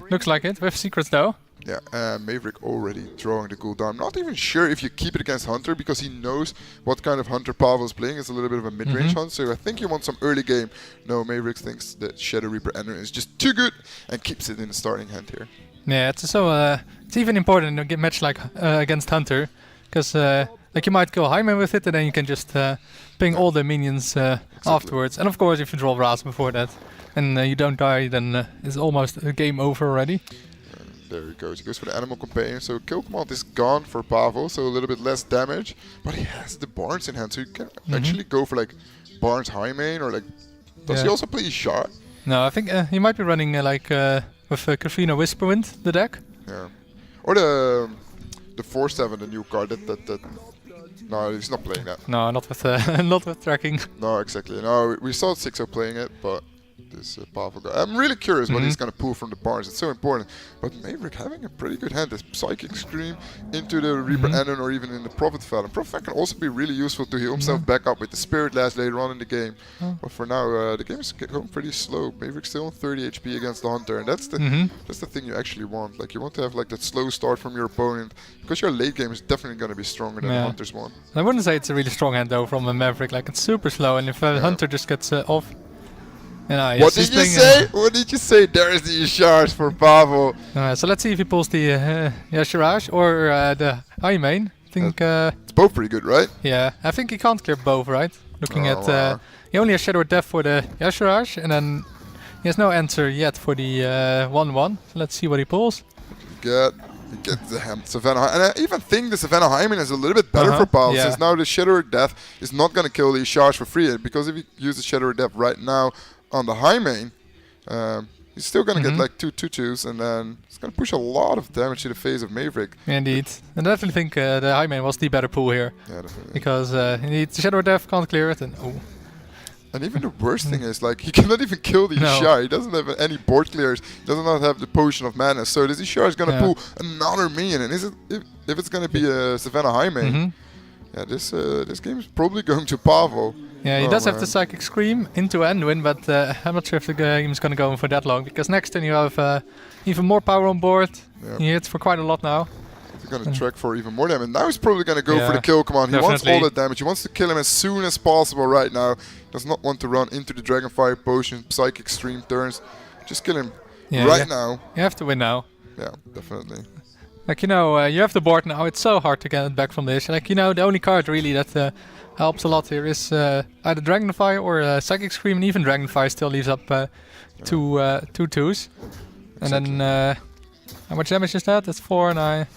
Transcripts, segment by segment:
Looks like it, with secrets though. Yeah, Maverick already drawing the cooldown. I'm not even sure if you keep it against Hunter because he knows what kind of Hunter Pavel is playing. It's a little bit of a mid-range hunt, so I think you want some early game. No, Maverick thinks that Shadow Reaper Ender is just too good and keeps it in the starting hand here. Yeah, it's even important in a match like against Hunter, because like you might kill Hyman with it and then you can just ping all the minions afterwards. And of course, if you draw Raz before that and you don't die, then it's almost a game over already. There he goes. He goes for the Animal Companion. So kill command is gone for Pavel, so a little bit less damage. But he has the Barnes in hand, so you can actually go for like Barnes High Main or like. Does he also play Shard? No, I think he might be running like with Kafrina Whisperwind, the deck. Yeah. Or the 4/7, the new card. That. No, he's not playing that. No, not with not with tracking. No, exactly. No, we saw 6-0 playing it, but. This Pavel guy. I'm really curious what he's going to pull from the Barnes. It's so important. But Maverick having a pretty good hand. This Psychic Scream into the Reaper Ender or even in the Prophet Fel. And Prophet Fel can also be really useful to heal himself back up with the Spirit Blast later on in the game. But for now, the game is going pretty slow. Maverick's still on 30 HP against the Hunter. And that's the thing you actually want. Like you want to have like that slow start from your opponent. Because your late game is definitely going to be stronger than the Hunter's one. I wouldn't say it's a really strong hand though from a Maverick. Like it's super slow. And if Hunter just gets off. What did you say? What did you say? There is the Ishars for Pavel. So let's see if he pulls the Yashiraj or the High Main. I think it's both pretty good, right? Yeah, I think he can't clear both, right? Looking at he only has Shadow of Death for the Yashiraj, and then he has no answer yet for the 1/1. So let's see what he pulls. He gets the Savannah, and I even think the Savannah Hyman is a little bit better for Pavel, since now the Shadow of Death is not going to kill the Ishars for free, because if you use the Shadow of Death right now on the High Main, he's still going to get like 2 2/2s, and then it's going to push a lot of damage to the face of Maverick. Indeed. And I definitely think the High Main was the better pull here. Yeah, definitely. Because the Shadow of Death can't clear it, and And even the worst thing is, like, he cannot even kill the Ishar. He doesn't have any board clears. He does not have the Potion of Mana. So this Ishar is going to pull another minion. And if it's going to be a Savannah High Main, this game is probably going to Pavel. Yeah, he does have the Psychic Scream into Anduin, but I'm not sure if the game is going to go on for that long, because next turn you have even more power on board. He hits for quite a lot now. He's going to track for even more damage. Now he's probably going to go for the kill command. He wants all that damage. He wants to kill him as soon as possible right now. Does not want to run into the Dragonfire Potion, Psychic Stream turns. Just kill him right now. You have to win now. Yeah, definitely. Like, you know, you have the board now. It's so hard to get back from this. Like, you know, the only card really that helps a lot here is either Dragonfire or Psychic Scream, and even Dragonfire still leaves up two 2s. And then, how much damage is that? That's 4, and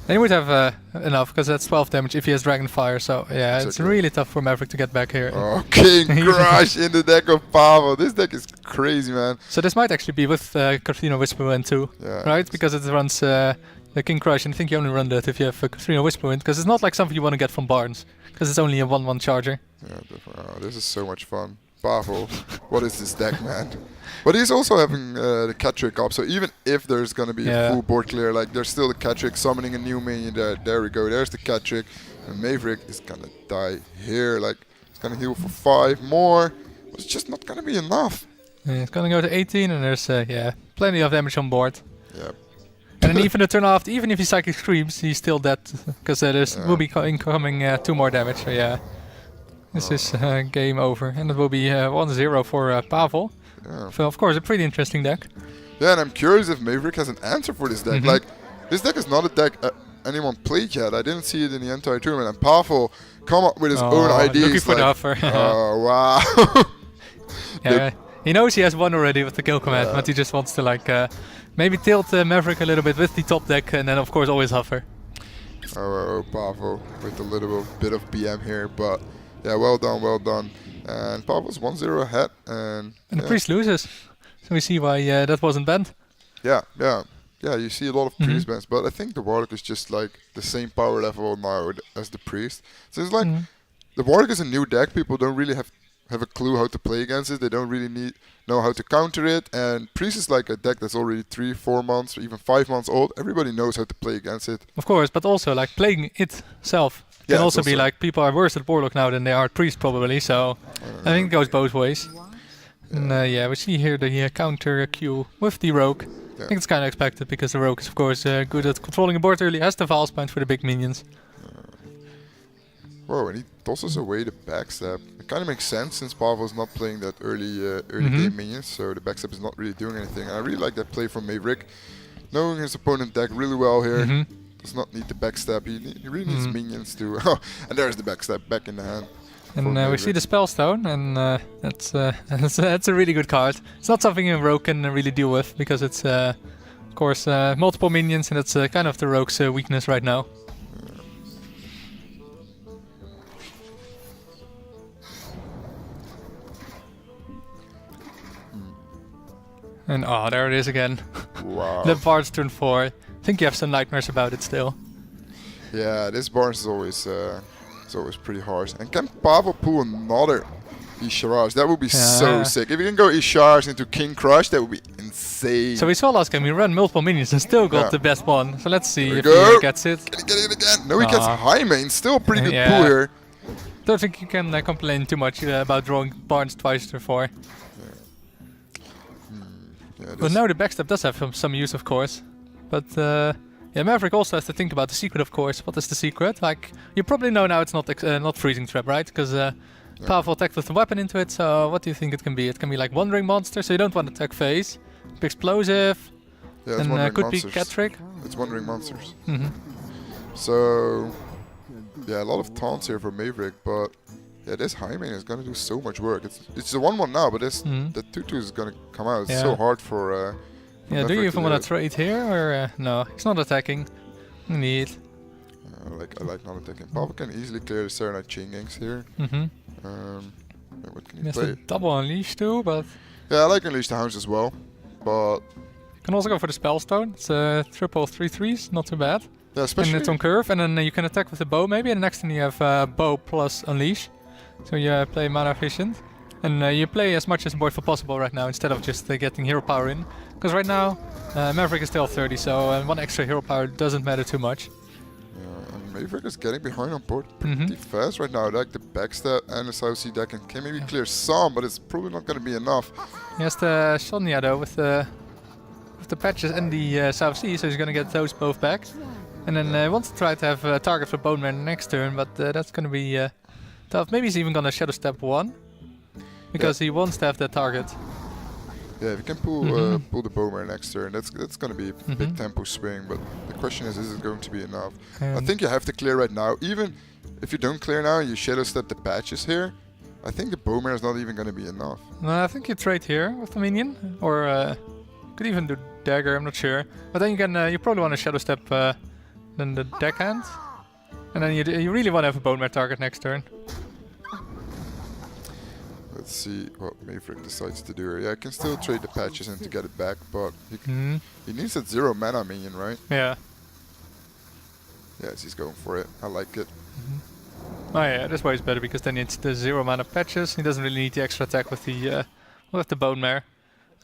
then he would have enough, because that's 12 damage if he has Dragonfire. So, yeah, it's really tough for Maverick to get back here. Oh, King Crush in the deck of Pavel. This deck is crazy, man. So this might actually be with Katrina Whisperwind too, right? Because it runs the King Crush, and I think you only run that if you have Katrina Whisperwind, because it's not like something you want to get from Barnes, because it's only a 1/1 charger. Yeah, definitely. Oh, this is so much fun. Pavel, what is this deck, man? But he's also having the Catrick up, so even if there's going to be a full board clear, like there's still the Catrick summoning a new minion there. There we go, there's the Catrick. And Maverick is going to die here, like it's going to heal for 5 more. It's just not going to be enough. Yeah, it's going to go to 18, and there's plenty of damage on board. Yeah. And then even the turn after, even if he Psychic Screams, he's still dead, because there's will be incoming 2 more damage. So yeah, this is game over, and it will be 1-0 for Pavel. Yeah. So of course a pretty interesting deck. Yeah, and I'm curious if Maverick has an answer for this deck. Like, this deck is not a deck anyone played yet. I didn't see it in the entire tournament. And Pavel come up with his own ideas. Looking for the offer. Oh wow. Yeah, he knows he has one already with the kill command, but he just wants to like maybe tilt Maverick a little bit with the top deck, and then of course always hover. Oh, Pavel with a little bit of BM here, but yeah, well done, well done. And Pavel's 1-0 ahead, and the priest loses, so we see why that wasn't banned. Yeah, you see a lot of priest bans, but I think the Warlock is just like the same power level now as the priest. So it's like the Warlock is a new deck. People don't really have a clue how to play against it. They don't really know how to counter it. And priest is like a deck that's already 3-4 months, or even 5 months old. Everybody knows how to play against it. Of course, but also like playing itself can also be like people are worse at Warlock now than they are at priest probably. So I think it goes both ways. And yeah, we see here the counter Q with the Rogue. I think it's kind of expected because the Rogue is of course good at controlling a board early, has the Valve Spine for the big minions. Whoa, and he tosses away the backstab. It kind of makes sense since Pavel's not playing that early game minions, so the backstab is not really doing anything. And I really like that play from Maverick. Knowing his opponent deck really well here. Does not need the backstab, he really needs minions to... and there's the backstab back in the hand. And we see the Spellstone, and that's a really good card. It's not something a Rogue can really deal with, because it's, of course, multiple minions, and it's kind of the Rogue's weakness right now. And oh, there it is again. Wow. The Barnes turn 4. I think you have some nightmares about it still. Yeah, this Barnes is always pretty harsh. And can Pavel pull another Isharaj? That would be so sick. If you can go Isharaj into King Crush, that would be insane. So we saw last game, he ran multiple minions and still got the best one. So let's see if he gets it. Can he get it again? No, he gets high main. Still a pretty good pull here. Don't think you can complain too much about drawing Barnes twice to 4. But now the backstab does have some use, of course. But yeah, Maverick also has to think about the secret, of course. What is the secret? Like, you probably know now it's not freezing trap, right? Because Pavel attacked with the weapon into it. So what do you think it can be? It can be like Wandering Monster, so you don't want to attack phase. Big Explosive. Yeah, and could be Cat Trick. It's Wandering Monsters. So yeah, a lot of taunts here for Maverick, but yeah, this high main is gonna do so much work. It's a 1-1 now, but this the 2-2 is gonna come out. It's so hard for. Yeah, do you even want to trade here or no? He's not attacking. Neat. I like not attacking. Pavel can easily clear the Serenite Chaingangs here. What can he Yes, play? the double Unleash too, but Yeah, I like Unleash the Hounds as well, but you can also go for the Spellstone. It's triple 3/3s, not too bad. yeah, especially And it's on curve, and then you can attack with the bow maybe, and next time you have bow plus Unleash. So you play mana efficient. And you play as much as board for possible right now instead of just getting hero power in. Because right now Maverick is still 30, so one extra hero power doesn't matter too much. Yeah, and Maverick is getting behind on board pretty fast right now. Like the backstab and the South Sea deck and can maybe clear some, but it's probably not going to be enough. He has the Sonya though with the patches and the South Sea, so he's going to get those both back. And then he wants to try to have a target for Bone Man next turn, but that's going to be tough. Maybe he's even going to Shadow Step 1. Because he wants to have that target. Yeah, if you can pull the Bowmare next turn, that's going to be a big tempo swing. But the question is it going to be enough? I think you have to clear right now. Even if you don't clear now, you Shadow Step the patches here. I think the Bowmare is not even going to be enough. No, I think you trade here with the minion, or could even do dagger. I'm not sure. But then you can you probably want to Shadow Step then the deckhand, and then you really want to have a Bowmare target next turn. Let's see what Maverick decides to do here. Yeah, I can still trade the patches in to get it back, but he needs that 0 mana minion, right? Yeah. Yes, he's going for it. I like it. Oh yeah, this way is better because then it's the 0 mana patches. He doesn't really need the extra attack with the Bone Mare.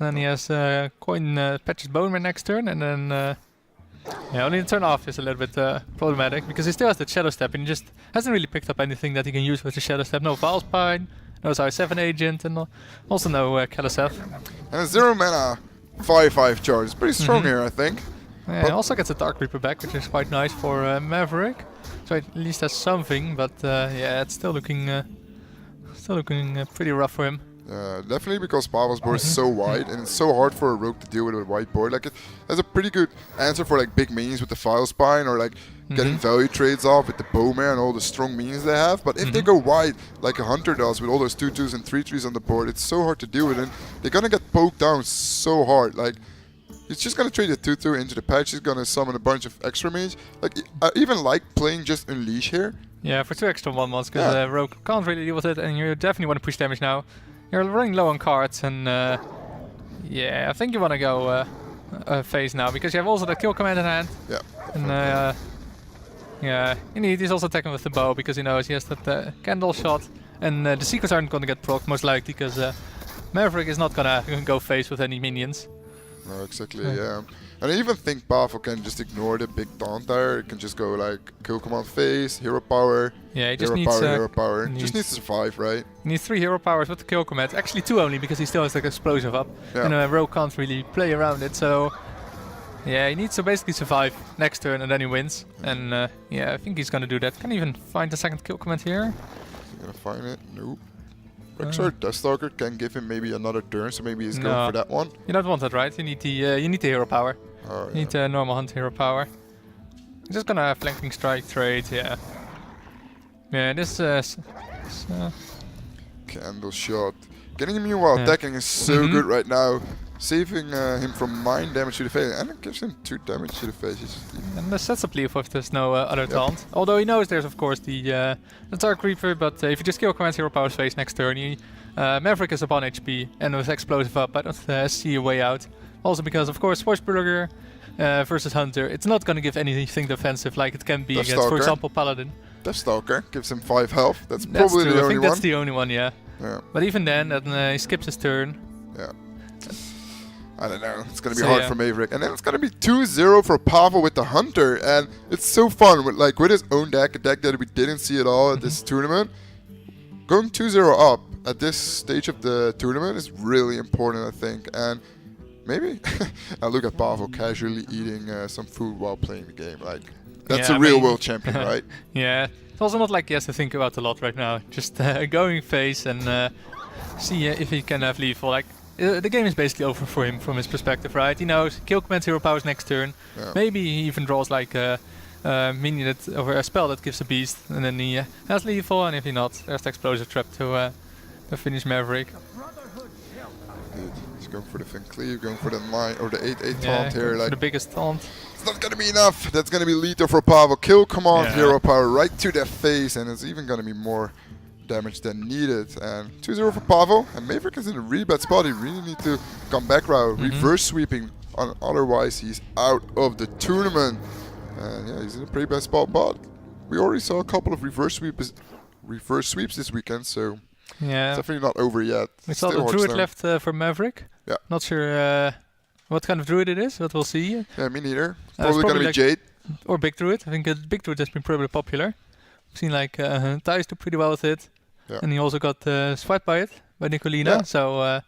And then he has coin patches Bone Mare next turn, and then yeah, only the turn off is a little bit problematic because he still has the Shadow Step and he just hasn't really picked up anything that he can use with the Shadow Step. No Valspine. No I7 agent, and also no Kalaseth. And a 0 mana 5/5 charge. It's pretty strong here, I think. Yeah, it also gets a Dark Reaper back, which is quite nice for Maverick. So it at least has something, but yeah, it's still looking pretty rough for him. Definitely because Pavel's board is so wide, and it's so hard for a rogue to deal with a wide board. Like, it has a pretty good answer for like big minions with the File Spine, or like getting value trades off with the Bowmare and all the strong minions they have. But if they go wide, like a Hunter does with all those 2/2s and 3/3s on the board, it's so hard to deal with, and they're gonna get poked down so hard. Like, he's just gonna trade the 2/2 into the patch. He's gonna summon a bunch of extra mage. Like, I even like playing just Unleash here. Yeah, for 2 extra 1/1s, because rogue can't really deal with it, and you definitely want to push damage now. You're running low on cards, and yeah, I think you want to go phase now because you have also the kill command in hand. Yeah. And yeah, he's also attacking with the bow because he knows he has that candle shot, and the secrets aren't going to get proc most likely because Maverick is not gonna go phase with any minions. No, exactly, yeah. And I even think Pavel can just ignore the big taunt there. It can just go like kill command phase, hero power, Yeah, he just hero needs power, hero power. needs- Just needs to survive, right? he needs 3 hero powers with the kill command. Actually 2 only, because he still has like explosive up. Yeah. And Rogue can't really play around it, so yeah, he needs to basically survive next turn and then he wins. And yeah, I think he's gonna do that. Can he even find the second kill command here? Is he gonna find it? Nope. Rexar Deathstalker can give him maybe another turn, so maybe he's going for that one. You don't want that, right? You need the hero power. Oh, You need normal hunt hero power. He's just gonna flanking strike trade, yeah. Yeah, this Candle shot. Getting him in while attacking is so good right now. Saving him from 9 damage to the face, and it gives him 2 damage to the face. and the sets up leave if there's no other taunt. Although he knows there's of course the Dark Reaper, but if you just kill commands hero power face next turn, Maverick is up on HP, and with explosive up, I don't see a way out. Also because of course Swashbuckler versus Hunter, it's not gonna give anything defensive like it can be against, for example, Paladin. Deathstalker gives him 5 health. That's That's probably true. the I only think one. that's the only one, yeah. Yeah. But even then he skips his turn. Yeah. I don't know. It's gonna be So, hard for Maverick, and then it's gonna be 2-0 for Pavel with the Hunter, and it's so fun with with his own deck, a deck that we didn't see at all at this tournament. Going 2-0 up at this stage of the tournament is really important, I think, and maybe I look at Pavel casually eating some food while playing the game. Like that's a real world champion, right? Yeah. It's also not like he has to think about a lot right now. Just going face and see if he can have lethal. Like the game is basically over for him from his perspective, right? He knows kill command hero powers next turn. Yeah. Maybe he even draws like a minion or a spell that gives a beast, and then he has lethal. And if he not, there's the explosive trap to finish Maverick. Indeed. He's going for the Fin Cleave, going for the 9 or the 8/8 Yeah, taunt here. for Like the biggest taunt. it's not gonna be enough. That's gonna be lethal for Pavel. Kill command Yeah. hero power right to the face, and it's even gonna be more damage than needed. And 2-0 for Pavel, and Maverick is in a really bad spot. He really need to come back route, reverse sweeping, otherwise he's out of the tournament. And yeah, he's in a pretty bad spot, but we already saw a couple of reverse sweeps this weekend, so Yeah. it's definitely not over yet. We saw Still the druid Hearthstone. left for Maverick. Yeah. Not sure what kind of druid it is, but we'll see. Yeah, me neither. It's Probably gonna be like Jade. Or big druid. I think big druid has been pretty popular. I've seen like Thijs do pretty well with it. Yeah. And he also got swept by it, by Nicolina. Yeah. So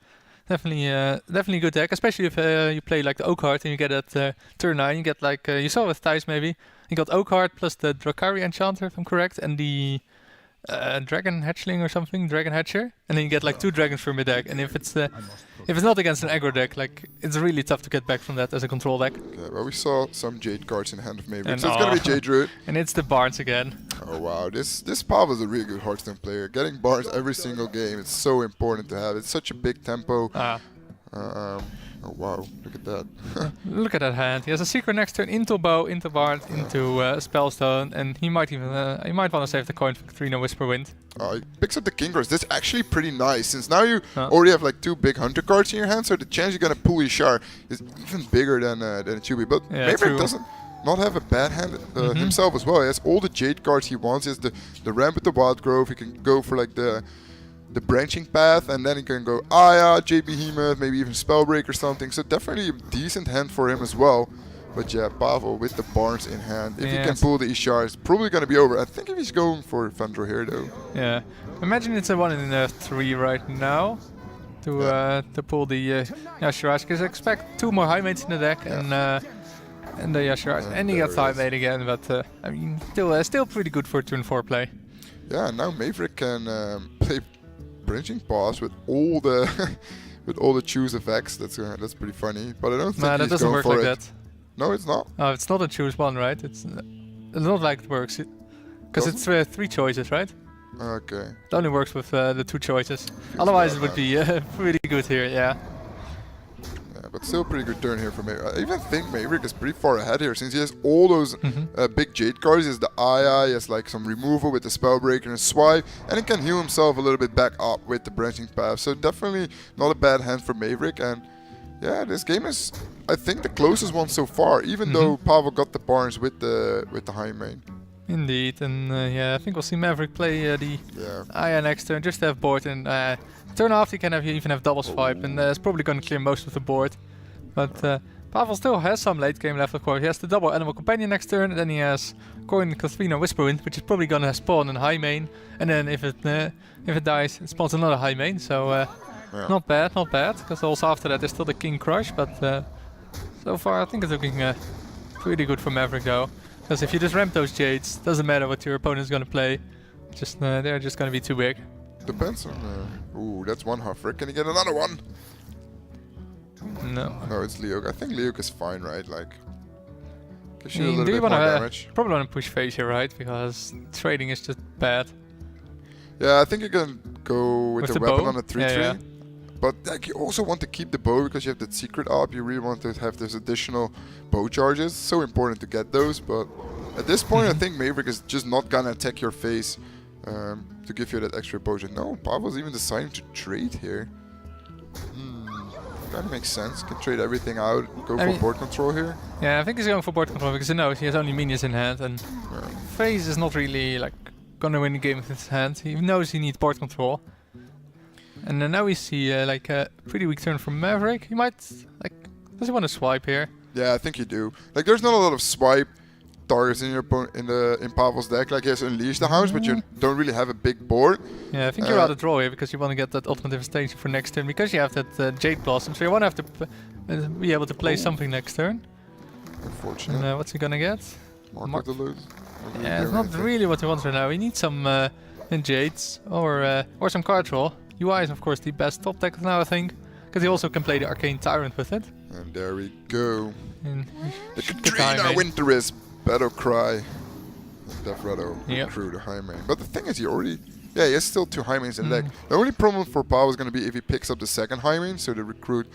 definitely a good deck, especially if you play like the O card and you get at turn 9, you get like, you saw with Thijs maybe, you got O card plus the Drakari Enchanter, if I'm correct, and the Dragon Hatchling or something, Dragon Hatcher, and then you get like 2 dragons from your deck. And if it's not against an aggro deck, like it's really tough to get back from that as a control deck. Okay, well, we saw some Jade cards in the hand of Maverick, And so it's gonna be Jade Druid. And it's the Barnes again. Oh wow, this Pavel is a really good Hearthstone player. Getting Barnes every single game, it's so important to have. It's such a big tempo. Oh wow, look at that. Look at that hand. He has a secret next turn into bow, into bard, into spellstone, and he might even want to save the coin for Katrina Whisperwind. He picks up the King Cards. That's actually pretty nice, since now you already have like 2 big Hunter cards in your hand, so the chance you're gonna pull Ishar is even bigger than it should be. But Yeah, Maverick true. doesn't not have a bad hand himself as well. He has all the Jade cards he wants. He has the Ramp with the Wild Growth. He can go for like the branching path, and then he can go Aya, J Behemoth, maybe even Spellbreak or something. So definitely a decent hand for him as well. But yeah, Pavel with the Barnes in hand. If he can pull the Ishar, it's probably going to be over. I think if he's going for Fandro here though. Yeah. Imagine it's a 1 in 3 right now to pull the Yashiraj, because I expect 2 more high mates in the deck and the Yashiraj. And he got high mate again, but I mean, still pretty good for turn 4 play. Yeah, now Maverick can play Branching Paws with all the with all the choose effects. That's pretty funny, but I don't think Nah, that he's doesn't going work for like it. that. No, it's not. Oh, it's not a choose one, right? It's not like it works. Because it's 3 choices, right? Okay. It only works with the 2 choices. Otherwise, it would be pretty good here, yeah. Yeah, but still pretty good turn here for Maverick. I even think Maverick is pretty far ahead here, since he has all those big Jade cards. He has the Aya, he has like some removal with the Spellbreaker and Swipe, and he can heal himself a little bit back up with the Branching Path. So definitely not a bad hand for Maverick. And yeah, this game is, I think, the closest one so far, even though Pavel got the Barnes with the high main. Indeed, and yeah, I think we'll see Maverick play the Yeah. Aya next turn, just to have board, and turn after you can even have double swipe, and it's probably going to clear most of the board. But Pavel still has some late game left, of course. He has the double Animal Companion next turn, and then he has Coin Katrina Whisperwind, which is probably gonna spawn in high main. And then if it dies, it spawns another high main. So not bad, not bad. Because also after that there's still the King Crush, but so far I think it's looking pretty good for Maverick though. Because if you just ramp those Jades, doesn't matter what your opponent is gonna play. They're just gonna be too big. Depends on. Ooh, that's one Huffer. Can he get another one? No. No, it's Leok. I think Leok is fine, right? Like, gives you a Do little you bit more wanna damage. probably wanna push phase here, right? Because trading is just bad. Yeah, I think you can go with the weapon bow? on a 3-3. Yeah. But like, you also want to keep the bow because you have that secret up. You really want to have those additional bow charges. So important to get those. But at this point, I think Maverick is just not gonna attack your face to give you that extra bow. No, Pavel's even deciding to trade here. Kind of makes sense. Can trade everything out. Go for board control here. Yeah, I think he's going for board control because he knows he has only minions in hand, and phase is not really like gonna win the game with his hand. He knows he needs board control. And then now we see like a pretty weak turn from Maverick. He might does he want to swipe here? Yeah, I think you do. Like, there's not a lot of swipe targets in your in Pavel's deck. Like, he has Unleash the House, but you don't really have a big board. Yeah, I think you're out of draw here because you want to get that ultimate devastation for next turn because you have that Jade Blossom, so you want to have to be able to play something next turn. Unfortunate. And what's he gonna get? Mark the loot. Yeah, it's not really what he wants right now. He needs some Jades or some card draw. UI is of course the best top deck now, I think, because he also can play the Arcane Tyrant with it. And there we go. And the Katrina Winter's Battle Cry. Death Rattle crew the high main. But the thing is, he has still 2 high mains in deck. The only problem for Pavel is going to be if he picks up the second high main, so the recruit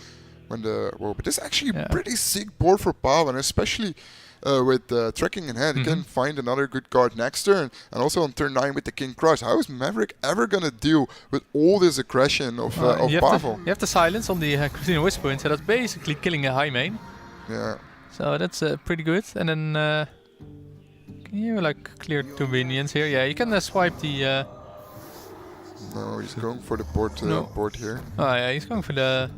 when the... Whoa, but this is actually a pretty sick board for Pavel, and especially with tracking in hand, he can find another good card next turn, and also on turn 9 with the King Crush. How is Maverick ever going to deal with all this aggression of Pavel? You have the silence on the Christina Whisperwind, so that's basically killing a high main. Yeah. So that's pretty good. And then can you like clear 2 minions here? Yeah, you can swipe the... No, he's going for the board here. Oh yeah, he's going for the...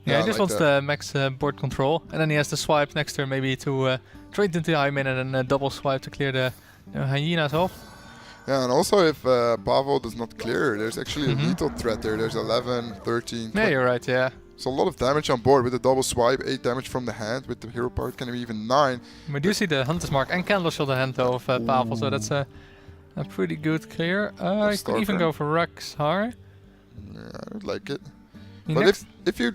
Yeah, he just wants the max board control, and then he has the swipe next turn maybe to trade into the high main and then double swipe to clear the hyenas off. Yeah, and also if Pavel does not clear, there's actually a lethal threat there. There's 11, 13, 20. Yeah, you're right, yeah. So a lot of damage on board with the double swipe, 8 damage from the hand. With the hero part, can be even 9. We do see the Hunter's Mark and Candle Shot the hand though of Pavel, so that's a pretty good clear. I could even go for Raxhar. Yeah, I would like it. But if you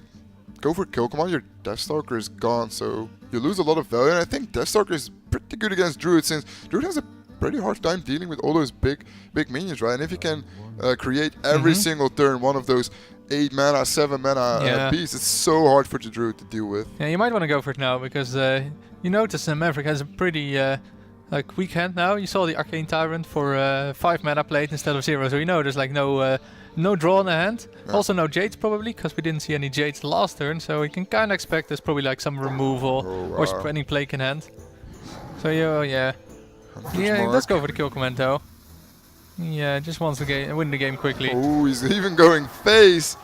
go for kill command, your Deathstalker is gone, so you lose a lot of value. And I think Deathstalker is pretty good against Druid, since Druid has a pretty hard time dealing with all those big minions, right? And if you can create every single turn one of those 8 mana, 7 mana beasts, it's so hard for the Druid to deal with. Yeah, you might want to go for it now, because you notice Maverick has a pretty like weak hand now. You saw the Arcane Tyrant for 5 mana played instead of 0, so you know there's like no draw in the hand. Yeah. Also no Jades probably, because we didn't see any Jades last turn, so we can kind of expect there's probably like some removal or spreading plague in hand. So yeah, let's go for the kill command though. Yeah, just wants to win the game quickly. Oh, he's even going face.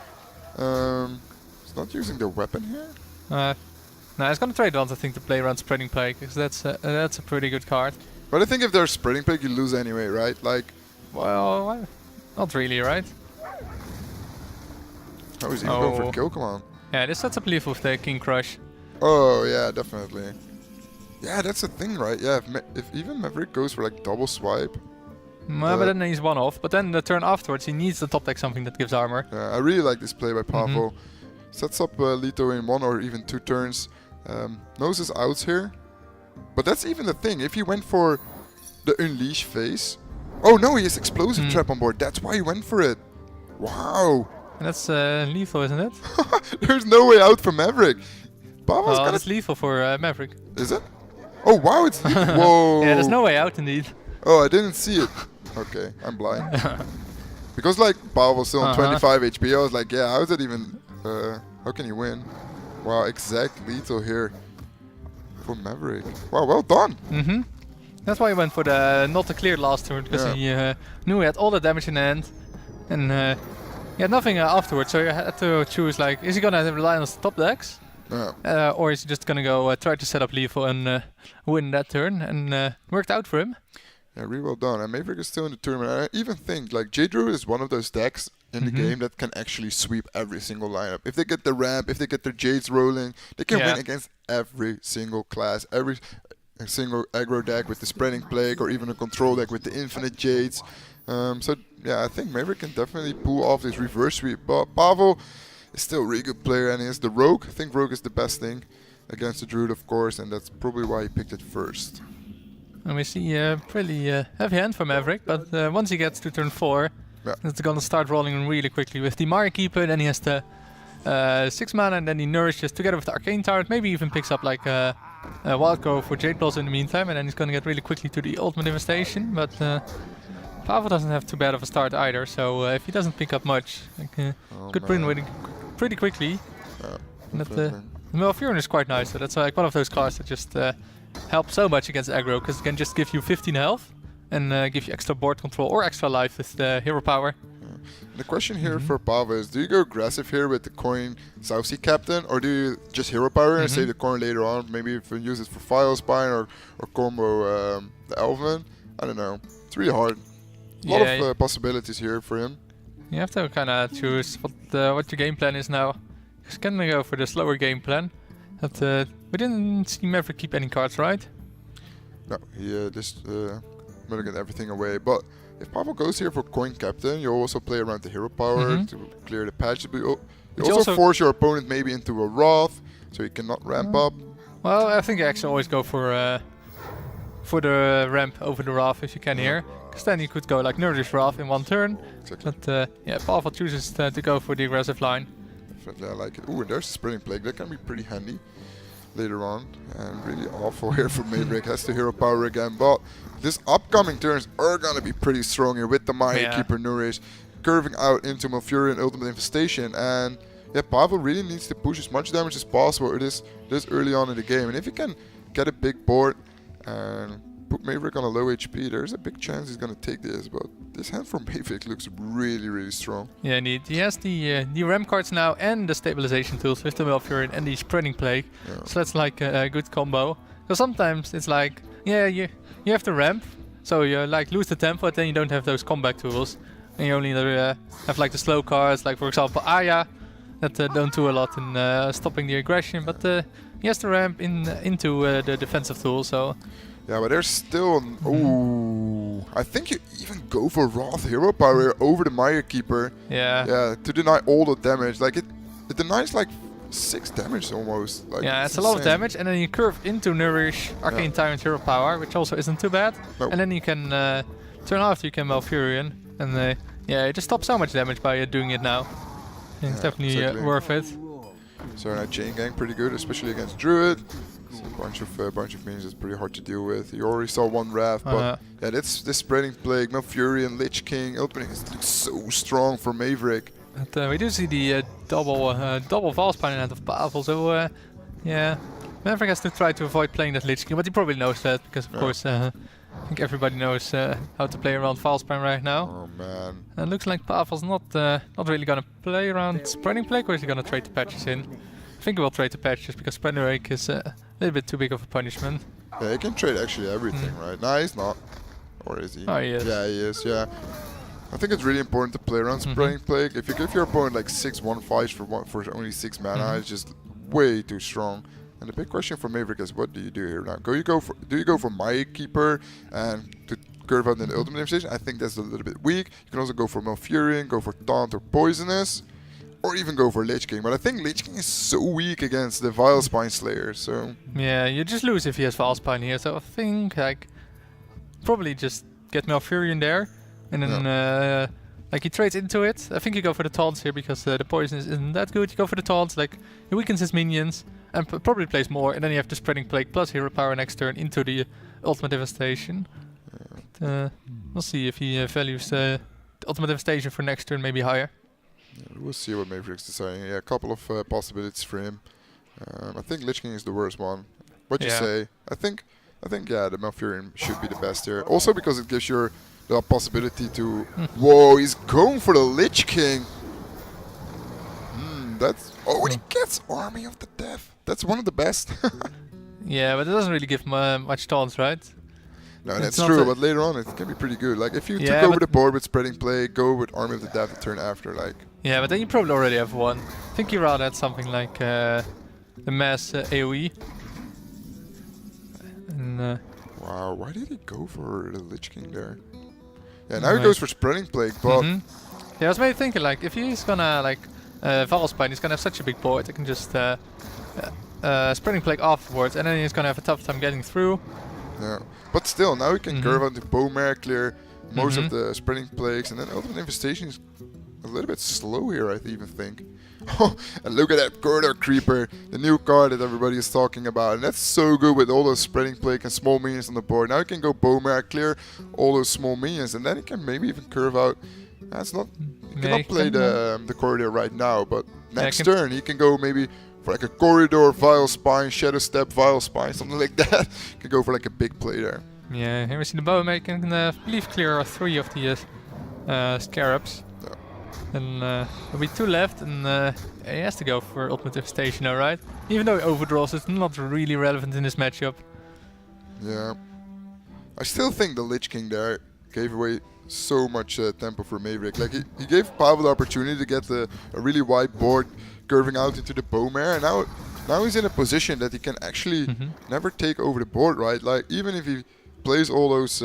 He's not using the weapon here. No, he's gonna trade once I think to play around spreading plague, because that's a pretty good card. But I think if there's spreading plague, you lose anyway, right? Like, well, not really, right? Oh, he's even going for kill command. Yeah, this sets up lethal with the King Crush. Oh yeah, definitely. Yeah, that's the thing, right? Yeah, if even Maverick goes for like double swipe. But then he's one off. But then the turn afterwards, he needs to top deck something that gives armor. Yeah, I really like this play by Pavel. Sets up Leto in 1 or even 2 turns. Knows his outs here. But that's even the thing. If he went for the Unleash phase... Oh no, he has Explosive Trap on board. That's why he went for it. Wow. And that's lethal, isn't it? There's no way out for Maverick. Pavel's it's lethal for Maverick. Is it? Oh wow, it's lethal. Whoa. Yeah, there's no way out indeed. Oh, I didn't see it. Okay, I'm blind. Because like Pavel's still on 25 HP, I was like, yeah, how is that even... how can you win? Wow, exact lethal here for Maverick. Wow, well done. That's why he went for the not to clear last turn, because he knew he had all the damage in hand, and he had nothing afterwards, so you had to choose like, is he gonna rely on his top decks? Or is he just gonna go try to set up lethal and win that turn? And worked out for him. Yeah, really well done. And Maverick is still in the tournament. I even think like Jade Druid is one of those decks in the game that can actually sweep every single lineup. If they get the ramp, if they get their Jades rolling, they can win against every single class, every single aggro deck with the Spreading Plague, or even a control deck with the Infinite Jades. So yeah, I think Maverick can definitely pull off this reverse sweep. But Pavel is still a really good player, and he has the Rogue. I think Rogue is the best thing against the Druid, of course, and that's probably why he picked it first. And we see a pretty heavy hand for Maverick, but once he gets to turn 4, it's gonna start rolling really quickly with the Mire Keeper. Then he has the 6 mana, and then he nourishes together with the Arcane Turret. Maybe even picks up like a Wild Growth for Jade Blossom in the meantime, and then he's gonna get really quickly to the Ultimate Devastation. But Pavel doesn't have too bad of a start either, so if he doesn't pick up much, like, could win winning pretty quickly. The Malfurion is quite nice, so that's like one of those cards that just help so much against aggro, because it can just give you 15 health and give you extra board control or extra life with the hero power. The question here for Pavel is, do you go aggressive here with the coin South Sea Captain, or do you just hero power and save the coin later on? Maybe if you use it for File Spine or combo the Elven? I don't know. It's really hard. A lot of possibilities here for him. You have to kind of choose what your game plan is now. He's gonna go for the slower game plan. But we didn't see Maverick keep any cards, right? No, he just mulliganed everything away. But if Pavel goes here for Coin Captain, you also play around the hero power to clear the patch. But you also force your opponent maybe into a Wrath, so he cannot ramp up. Well, I think I actually always go for the ramp over the Wrath if you can here. Because then you could go like Nourish Wrath in one turn. Exactly. But yeah, Pavel chooses to go for the aggressive line. Definitely, I like it. Ooh, and there's a Spreading Plague. That can be pretty handy later on. And really awful here for Maverick. Has to hero power again. But this upcoming turns are going to be pretty strong here with the Mire Keeper Nourish. Curving out into Malfurion Ultimate Infestation. And yeah, Pavel really needs to push as much damage as possible this early on in the game. And if he can get a big board and put Maverick on a low HP, there's a big chance he's going to take this. But this hand from Maverick looks really, really strong. Yeah, indeed. He has the RAM cards now and the stabilization tools with the Malfurion and the Spreading Plague. Yeah. So that's like a good combo. Because sometimes it's like, yeah, you have the ramp, so you like lose the tempo, but then you don't have those comeback tools. And you only have like the slow cards, like for example Aya, that don't do a lot in stopping the aggression. But he has the ramp into the defensive tool, so... Yeah, but there's still... Ooh, I think you even go for Wrath hero power over the Mire Keeper. Yeah. Yeah, to deny all the damage. Like it denies like 6 damage almost. Like, yeah, it's a lot of damage, and then you curve into Nourish Arcane Tyrant hero power, which also isn't too bad. Nope. And then you can turn after you can Malfurion, and yeah, you just stop so much damage by doing it now. Yeah, it's definitely worth it. So now Chain Gang pretty good, especially against Druid. A bunch of minions is pretty hard to deal with. You already saw one Wrath, but yeah, that's this Spreading Plague, Malfurion, Lich King, opening is so strong for Maverick. But we do see the double Valspine in hand of Pavel, so yeah, Maverick has to try to avoid playing that Lich King, but he probably knows that because of course I think everybody knows how to play around Valspine right now. Oh man! And it looks like Pavel's not really gonna play around Spreading Plague, or is he gonna trade the patches in? I think he will trade the patches because Spreading Plague is a little bit too big of a punishment. Yeah, he can trade actually everything, right? Nah, he's not. Or is he? Oh, he is. Yeah, he is, yeah. I think it's really important to play around Spreading Plague. If you give your opponent like 6 1/5s for only 6 mana, it's just way too strong. And the big question for Maverick is, what do you do here now? Do you go for Mire Keeper and to curve out in the Ultimate Infestation? I think that's a little bit weak. You can also go for Malfurion, go for Taunt or Poisonous, or even go for Lich King. But I think Lich King is so weak against the Vile Spine Slayer, so... Yeah, you just lose if he has Vile Spine here, so I think like probably just get Malfurion there, and then like he trades into it. I think you go for the taunts here because the poison isn't that good. You go for the taunts, like he weakens his minions and probably plays more, and then you have the Spreading Plague plus hero power next turn into the Ultimate Devastation. But, we'll see if he values the Ultimate Devastation for next turn, maybe higher. Yeah, we'll see what Maverick's deciding. Yeah, a couple of possibilities for him. I think Lich King is the worst one. What you say? I think yeah, the Malfurion should be the best here. Also because it gives you the possibility to... Whoa, he's going for the Lich King. That's and he gets Army of the Death. That's one of the best. Yeah, but it doesn't really give much taunts, right? No, It's that's not true, a- but later on it can be pretty good. Like if you Yeah, took over but- the board with Spreading Plague, go with Army of the Death the turn after, like. Yeah, but then you probably already have one. I think you rather had something like the mass AoE. And, Wow, why did he go for the Lich King there? Yeah, now he goes for Spreading Plague, but Yeah, I was maybe thinking like if he's gonna like Valspine, he's gonna have such a big board. I can just Spreading Plague afterwards, and then he's gonna have a tough time getting through. yeah. But still, now he can curve out the Bowmare, clear most of the Spreading Plagues, and then Ultimate Infestation is a little bit slow here, I even think. Oh, and look at that Corridor Creeper, the new card that everybody is talking about. And that's so good with all those Spreading Plague and small minions on the board. Now he can go Bowmare, clear all those small minions, and then he can maybe even curve out. That's not. He cannot play the Corridor right now, but next turn he can go maybe for like a Corridor, Vile Spine, Shadow Step, Vile Spine, something like that. Can go for like a big play there. Yeah, here we see the Bowmare can leave clear 3 of the Scarabs. Yeah. And there'll be 2 left, and he has to go for Ultimate Infestation now, right? Even though he overdraws, it's not really relevant in this matchup. Yeah. I still think the Lich King there gave away so much tempo for Maverick. Like he gave Pavel the opportunity to get a really wide board curving out into the Bowmare, and now he's in a position that he can actually never take over the board, right? Like even if he plays all those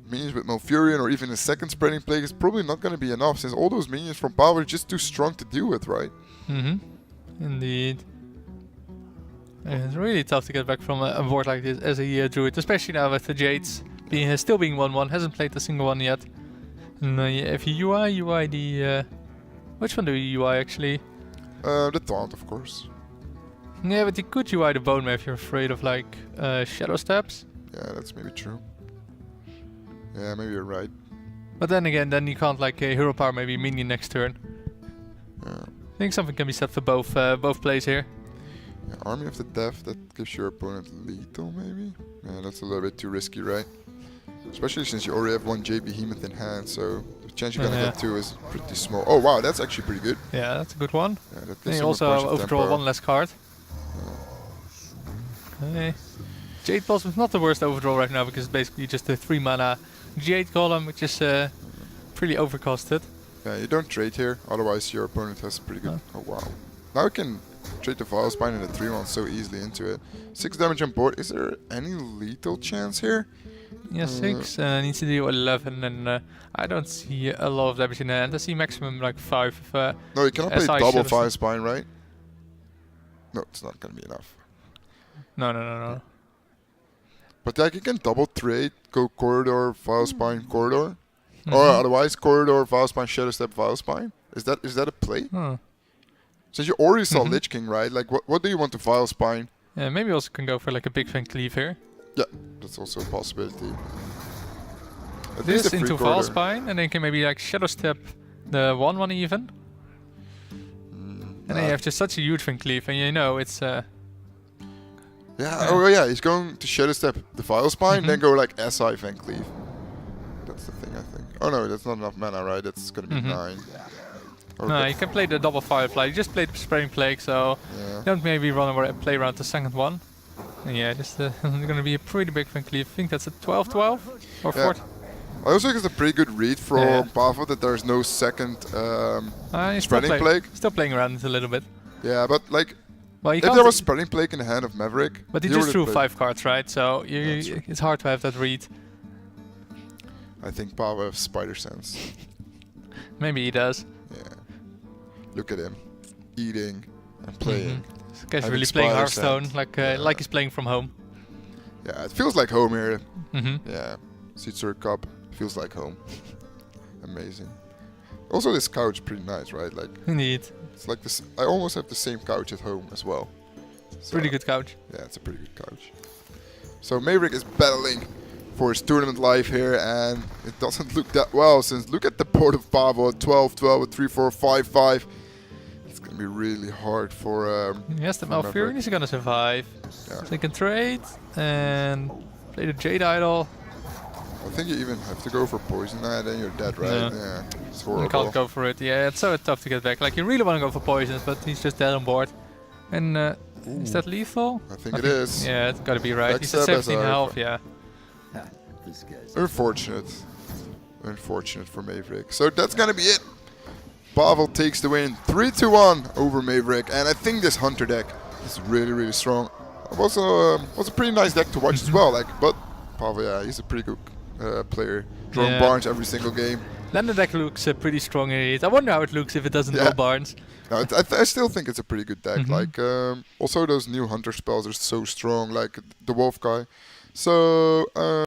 minions with Malfurion or even a second Spreading Plague, it's probably not going to be enough since all those minions from Pavel are just too strong to deal with, right? Indeed. Yeah, it's really tough to get back from a board like this as a druid, especially now with the Jades still being 1-1, hasn't played a single one yet. And if you UI the... which one do you UI actually? The Taunt, of course. Yeah, but you could UI the Bone if you're afraid of like Shadow Steps. Yeah, that's maybe true. Yeah, maybe you're right. But then again, then you can't like Hero Power maybe minion next turn. Yeah. I think something can be set for both plays here. Yeah, Army of the Death, that gives your opponent lethal maybe? Yeah, that's a little bit too risky, right? Especially since you already have 1 Jade Behemoth in hand, so the chance you're gonna get 2 is pretty small. Oh wow, that's actually pretty good. Yeah, that's a good one. Yeah, that Then you also overdraw 1 less card. Okay. Jade Blossom is not the worst overdraw right now because it's basically just a 3 mana Jade Golem, which is pretty overcosted. Yeah, you don't trade here, otherwise your opponent has pretty good... Oh wow. Now you can trade the Vile Spine and the 3-1 so easily into it. 6 damage on board. Is there any lethal chance here? Yeah, 6 needs to do 11, and I don't see a lot of damage in the hand. I see maximum like 5. No, you cannot play double Vile Spine, right? No, it's not gonna be enough. No. But like you can double trade, go Corridor, Vile Spine, Corridor. Or otherwise Corridor, Vile Spine, Shadow Step, Vile Spine. Is that a play? Since you already saw Lich King, right? Like what do you want to Vile Spine? Yeah, maybe also can go for like a big Fan Cleave here. Yeah, that's also a possibility. This into Vile Spine, and then can maybe like Shadow Step the 1-1 even. And then you have just such a huge Fan Cleave, and you know it's... Yeah, oh yeah, he's going to Shadow Step the Vile Spine, then go like SI Van Cleave. That's the thing, I think. Oh no, that's not enough mana, right? That's gonna be 9. Okay. No, you can play the double Firefly. You just played Spreading Plague, so don't maybe play around the second one. And yeah, this is gonna be a pretty big Van Cleave. I think that's a 12-12 or 14. I also think it's a pretty good read from Pavel that there's no second Spreading Plague. Still playing around it a little bit. Yeah, but like... Well, if there was Spreading Plague in the hand of Maverick... But he just drew 5 cards, right? So it's hard to have that read. I think Pavel has spider sense. Maybe he does. Yeah. Look at him. Eating and playing. This guy's really playing Hearthstone, like he's playing from home. Yeah, it feels like home here. Yeah. SeatStory Cup feels like home. Amazing. Also, this couch is pretty nice, right? Like Indeed. It's like this. I almost have the same couch at home as well. So, pretty good couch. Yeah, it's a pretty good couch. So Maverick is battling for his tournament life here, and it doesn't look that well since look at the board of Pavel at 12-12 with 3-4, 5-5. It's gonna be really hard for. Yes, the Malfurion is gonna survive. Yeah. So he can trade and play the Jade Idol. I think you even have to go for poison, then you're dead, right? Yeah, it's You horrible. can't go for it. Yeah, it's so tough to get back. Like, you really want to go for poisons, but he's just dead on board. And is that lethal? I think it is. Yeah, it's gotta be right. He's at Backstab as 17 a- health, yeah. Unfortunate. Unfortunate for Maverick. So that's gonna be it. Pavel takes the win 3-1 over Maverick, and I think this Hunter deck is really, really strong. It was a pretty nice deck to watch as well. Like, but Pavel, yeah, he's a pretty good player. Drawing Barnes every single game. Then the deck looks pretty strong indeed. I wonder how it looks if it doesn't draw Barnes. No, I still think it's a pretty good deck. Like, also those new Hunter spells are so strong, like the Wolf guy. So.